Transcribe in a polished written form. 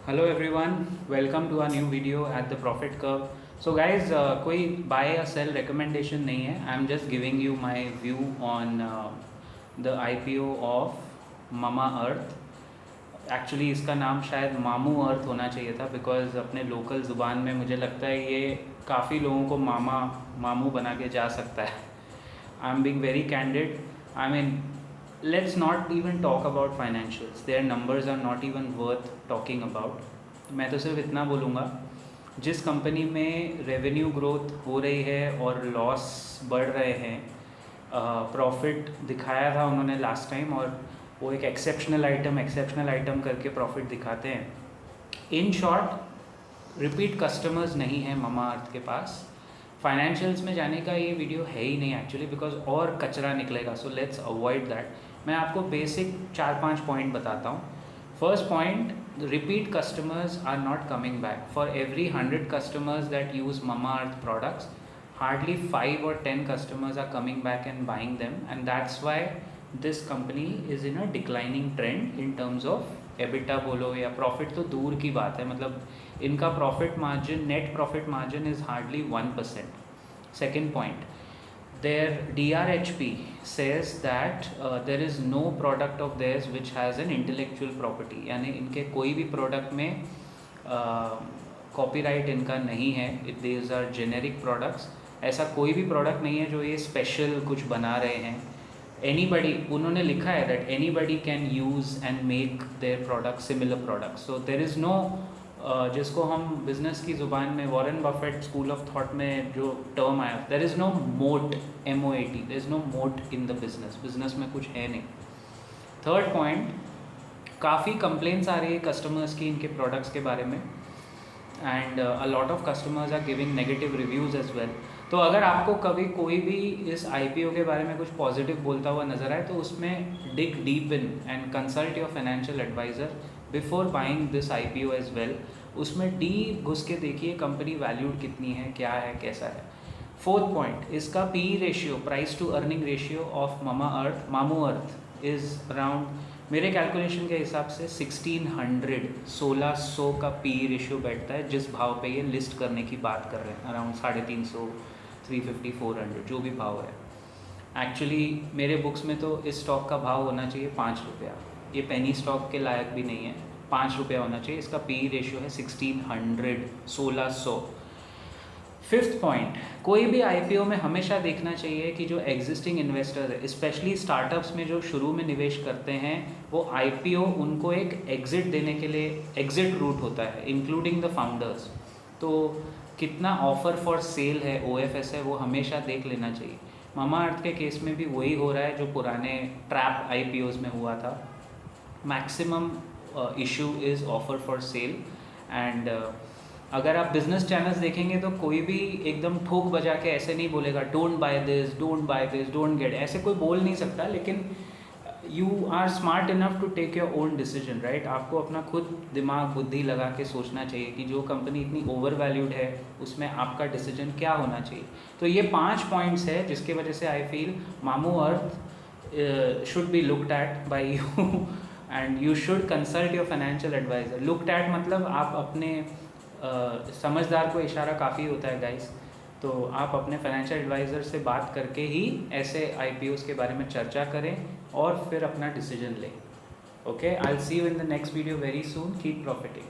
Hello everyone, welcome to our new video at the profit curve. So guys, कोई buy या sell recommendation नहीं है। I am just giving you my view on the IPO of Mamaearth. Actually इसका नाम शायद मामू अर्थ होना चाहिए था, बिकॉज अपने लोकल ज़ुबान में मुझे लगता है ये काफ़ी लोगों को मामा मामू बना के जा सकता है। I am being very candid. I mean, let's not even talk about financials. Their numbers are not even worth talking about. मैं तो सिर्फ इतना बोलूँगा, जिस कंपनी में रेवेन्यू ग्रोथ हो रही है और लॉस बढ़ रहे हैं, प्रॉफिट दिखाया था उन्होंने लास्ट टाइम, और वो एक एक्सेप्शनल आइटम करके प्रॉफिट दिखाते हैं। इन शॉर्ट, रिपीट कस्टमर्स नहीं हैं मामा अर्थ के पास। फाइनेंशियल्स में जाने का ये वीडियो है ही नहीं एक्चुअली, बिकॉज और कचरा निकलेगा, सो लेट्स अवॉइड दैट। मैं आपको बेसिक 4-5 पॉइंट बताता हूँ। First point, repeat customers are not coming back. For every 100 customers that use Mamaearth products, hardly 5 or 10 customers are coming back and buying them, and that's why this company is in a declining trend in terms of EBITDA बोलो या profit तो दूर की बात है। मतलब इनका profit margin, net profit margin is hardly 1%. Second point, their DRHP says that there is no product of theirs which has an intellectual property, यानी इनके कोई भी प्रोडक्ट में कॉपीराइट इनका नहीं है। these are generic products. ऐसा कोई भी प्रोडक्ट नहीं है जो ये स्पेशल कुछ बना रहे हैं। एनीबडी, उन्होंने लिखा है that anybody can use and make their product similar product. So there is no, जिसको हम बिज़नेस की ज़ुबान में Warren Buffett school of thought में जो टर्म आया, there is no moat, MOAT, there is no moat in the business में कुछ है नहीं। थर्ड पॉइंट, काफ़ी कंप्लेंट्स आ रही है कस्टमर्स की इनके प्रोडक्ट्स के बारे में, and a lot of customers are giving negative reviews as well. तो अगर आपको कभी कोई भी इस IPO के बारे में कुछ पॉजिटिव बोलता हुआ नज़र आए, तो उसमें dig deep in and consult your financial adviser before buying this IPO as well. उसमें डीप घुस के देखिए कंपनी वैल्यूड कितनी है, क्या है, कैसा है। फोर्थ पॉइंट, इसका PE ratio, price to earning ratio of Mamaearth is around, मेरे कैलकुलेशन के हिसाब से 1600 का PE रेशियो बैठता है, जिस भाव पे ये लिस्ट करने की बात कर रहे हैं, अराउंड 350, 350, 400 जो भी भाव है। एक्चुअली मेरे बुक्स में तो इस स्टॉक का भाव होना चाहिए 5 रुपया। ये पेनी स्टॉक के लायक भी नहीं है, 5 रुपया होना चाहिए। इसका PE रेशियो है 1600। फिफ्थ पॉइंट, कोई भी IPO में हमेशा देखना चाहिए कि जो एग्जिस्टिंग इन्वेस्टर है, स्पेशली स्टार्टअप्स में जो शुरू में निवेश करते हैं, वो IPO उनको एक एग्ज़िट देने के लिए एग्ज़िट रूट होता है, इंक्लूडिंग द फाउंडर्स। तो कितना ऑफ़र फॉर सेल है, OFS है, वो हमेशा देख लेना चाहिए। मामा अर्थ के केस में भी वही हो रहा है जो पुराने ट्रैप IPOs में हुआ था। Maximum issue is offer for sale. And अगर आप बिजनेस चैनल्स देखेंगे तो कोई भी एकदम ठोक बजा के ऐसे नहीं बोलेगा don't buy this, don't get, ऐसे कोई बोल नहीं सकता। लेकिन you are smart enough to take your own decision, right. आपको अपना खुद दिमाग बुद्धि लगा के सोचना चाहिए कि जो कंपनी इतनी ओवर वैल्यूड है उसमें आपका डिसीजन क्या होना चाहिए। तो ये 5 पॉइंट्स है जिसकी वजह से I feel Mamaearth should be looked at by you and you should consult your financial adviser. Looked at मतलब आप अपने समझदार को इशारा काफ़ी होता है गाइस। तो आप अपने फाइनेंशियल एडवाइज़र से बात करके ही ऐसे IPOs के बारे में चर्चा करें और फिर अपना डिसीजन लें। Okay, I will see you in the next video very soon. Keep profiting.